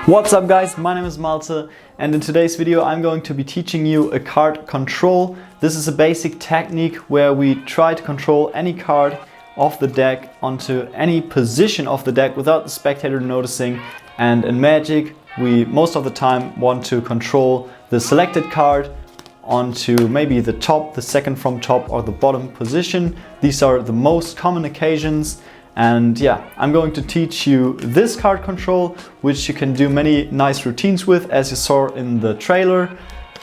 What's up guys, my name is Malte and in today's video I'm going to be teaching you a card control. This is a basic technique where we try to control any card off the deck onto any position of the deck without the spectator noticing, and in Magic we most of the time want to control the selected card onto maybe the top, the second from top or the bottom position. These are the most common occasions. And yeah, I'm going to teach you this card control, which you can do many nice routines with, as you saw in the trailer.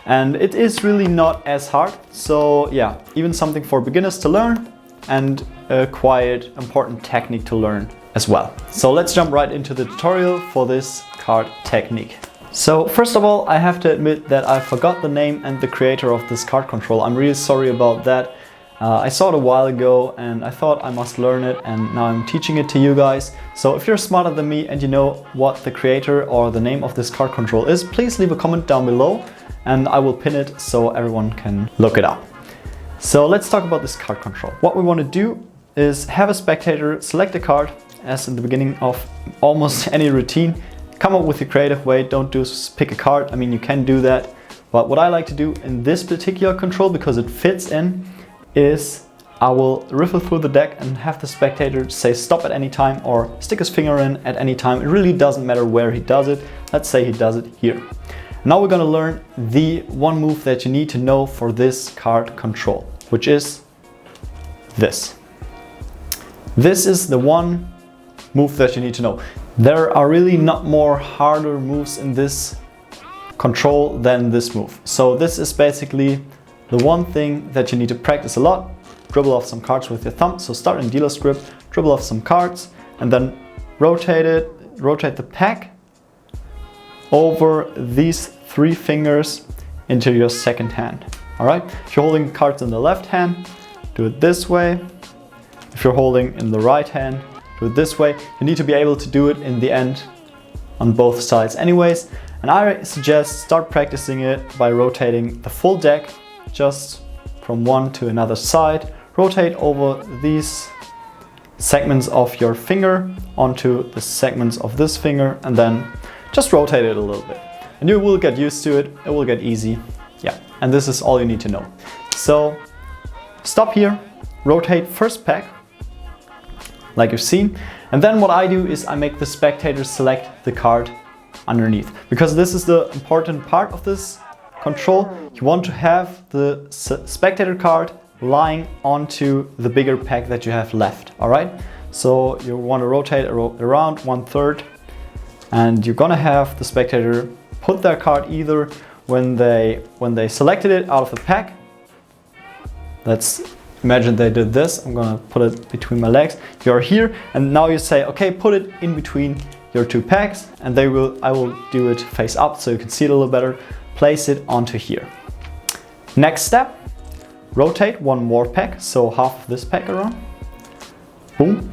And it is really not as hard. So yeah, even something for beginners to learn and a quite important technique to learn as well. So let's jump right into the tutorial for this card technique. So first of all, I have to admit that I forgot the name and the creator of this card control. I'm really sorry about that. I saw it a while ago and I thought I must learn it, and now I'm teaching it to you guys. So if you're smarter than me and you know what the creator or the name of this card control is, please leave a comment down below and I will pin it so everyone can look it up. So let's talk about this card control. What we want to do is have a spectator select a card, as in the beginning of almost any routine. Come up with a creative way, don't just pick a card. I mean, you can do that, but what I like to do in this particular control, because it fits in, is I will riffle through the deck and have the spectator say stop at any time or stick his finger in at any time. It really doesn't matter where he does it. Let's say he does it here. Now we're gonna learn the one move that you need to know for this card control, which is this. This is the one move that you need to know. There are really not more harder moves in this control than this move. So this is basically the one thing that you need to practice a lot. Dribble off some cards with your thumb. So start in dealer's grip, dribble off some cards and then rotate the pack over these three fingers into your second hand. All right, if you're holding cards in the left hand, do it this way. If you're holding in the right hand, do it this way. You need to be able to do it in the end on both sides anyways. And I suggest start practicing it by rotating the full deck just from one to another side. Rotate over these segments of your finger onto the segments of this finger and then just rotate it a little bit. And you will get used to it, it will get easy. Yeah, and this is all you need to know. So stop here, rotate first pack, like you've seen. And then what I do is I make the spectator select the card underneath, because this is the important part of this control. You want to have the spectator card lying onto the bigger pack that you have left. All right, so you want to rotate around 1/3 and you're gonna have the spectator put their card either when they selected it out of the pack. Let's imagine they did this. I'm gonna put it between my legs. You're here and now you say, okay, put it in between your two packs, and I will do it face up so you can see it a little better. Place it onto here. Next step, rotate one more pack, so half of this pack around. Boom.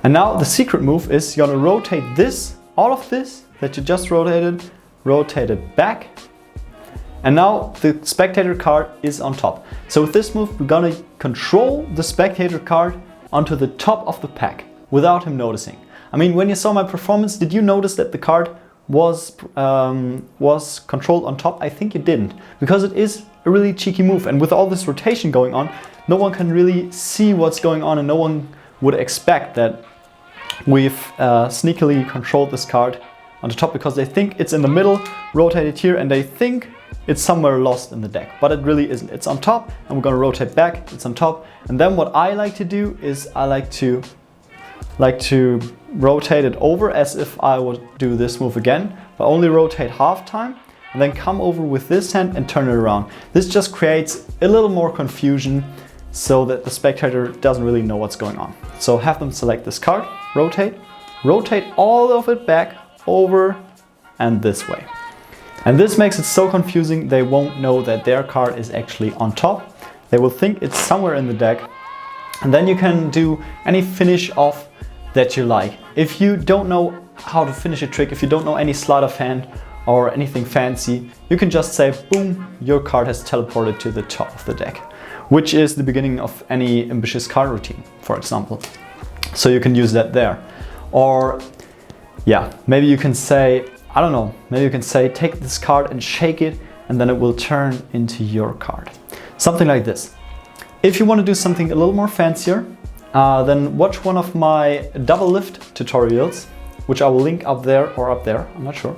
And now the secret move is you're gonna rotate this, all of this that you just rotated, rotate it back. And now the spectator card is on top. So with this move, we're gonna control the spectator card onto the top of the pack without him noticing. I mean, when you saw my performance, did you notice that the card was controlled on top? I think you didn't, because it is a really cheeky move, and with all this rotation going on, no one can really see what's going on, and no one would expect that we've sneakily controlled this card on the top, because they think it's in the middle, rotated here, and they think it's somewhere lost in the deck, but it really isn't. It's on top, and we're gonna rotate back, it's on top. And then what I like to do is I like to rotate it over as if I would do this move again, but only rotate half time and then come over with this hand and turn it around. This just creates a little more confusion so that the spectator doesn't really know what's going on. So have them select this card, rotate all of it back, over and this way. And this makes it so confusing, they won't know that their card is actually on top. They will think it's somewhere in the deck. And then you can do any finish off that you like. If you don't know how to finish a trick, if you don't know any sleight of hand or anything fancy. You can just say, boom, your card has teleported to the top of the deck, which is the beginning of any ambitious card routine, for example. So you can use that there. Or yeah, maybe you can say, I don't know, maybe you can say, take this card and shake it, and then it will turn into your card. Something like this. If you want to do something a little more fancier, then watch one of my double lift tutorials, which I will link up there or up there, I'm not sure.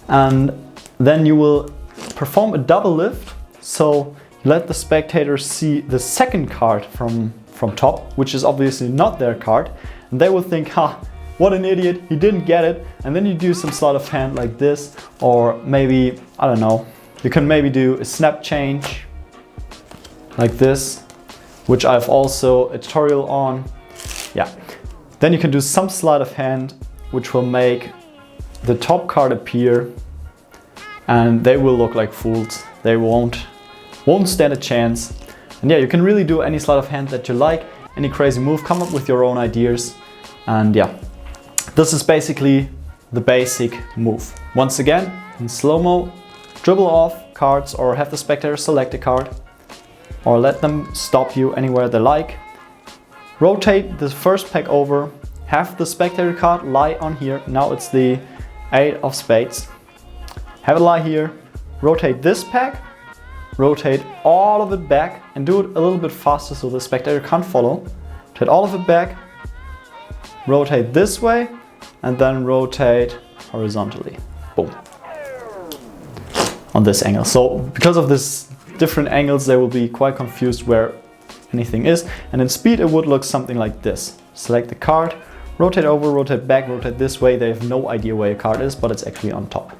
And then you will perform a double lift, so let the spectator see the second card from top, which is obviously not their card, and they will think, ha, what an idiot, he didn't get it. And then you do some sleight of hand like this, or maybe, I don't know, you can maybe do a snap change like this, which I've also a tutorial on. Yeah, then you can do some sleight of hand, which will make the top card appear, and they will look like fools. They won't stand a chance. And yeah, you can really do any sleight of hand that you like, any crazy move, come up with your own ideas. And yeah, this is basically the basic move. Once again, in slow-mo, dribble off cards or have the spectator select a card, or let them stop you anywhere they like. Rotate the first pack over, have the spectator card lie on here. Now it's the 8 of spades. Have it lie here, rotate this pack, rotate all of it back, and do it a little bit faster so the spectator can't follow. Rotate all of it back, rotate this way, and then rotate horizontally. Boom. On this angle. So because of this different angles, they will be quite confused where anything is. And in speed it would look something like this. Select the card, rotate over, rotate back, rotate this way. They have no idea where your card is, but it's actually on top.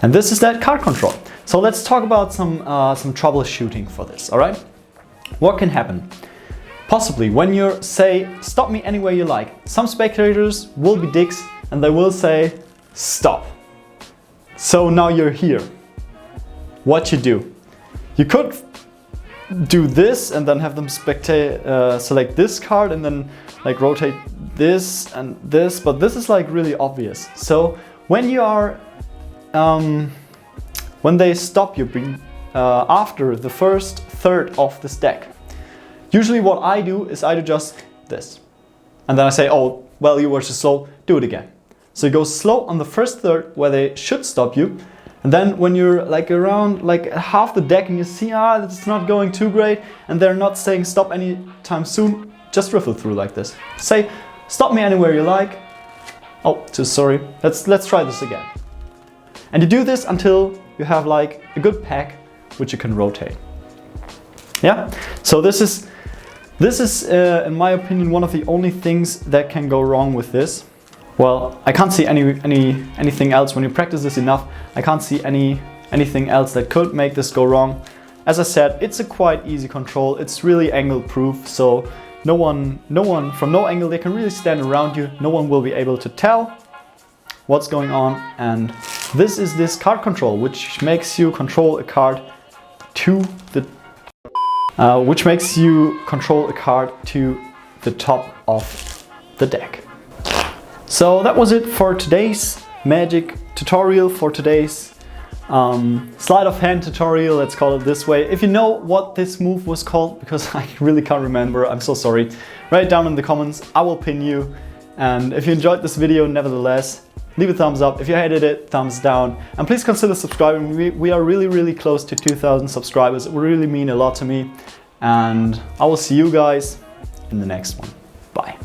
And this is that card control. So let's talk about some troubleshooting for this, all right? What can happen? Possibly when you say, stop me anywhere you like, some spectators will be dicks and they will say, stop. So now you're here. What you do? You could do this and then have them select this card and then like rotate this and this, but this is like really obvious. So when you are, when they stop you after the first third of this deck, usually what I do is I do just this. And then I say, oh, well, you were too slow, do it again. So you go slow on the first third where they should stop you. And then when you're like around like half the deck and you see, it's not going too great, and they're not saying stop anytime soon, just riffle through like this. Say, stop me anywhere you like. Oh, too sorry. Let's try this again. And you do this until you have like a good pack, which you can rotate. Yeah. So this is in my opinion one of the only things that can go wrong with this. Well, I can't see anything else. When you practice this enough, I can't see anything else that could make this go wrong. As I said, it's a quite easy control. It's really angle proof, so no one from no angle they can really stand around you. No one will be able to tell what's going on. And this is this card control, which makes you control a card to the top of the deck. So that was it for today's Magic tutorial, for today's sleight of hand tutorial, let's call it this way. If you know what this move was called, because I really can't remember, I'm so sorry, write it down in the comments, I will pin you. And if you enjoyed this video, nevertheless, leave a thumbs up. If you hated it, thumbs down. And please consider subscribing. We are really close to 2,000 subscribers. It would really mean a lot to me. And I will see you guys in the next one. Bye.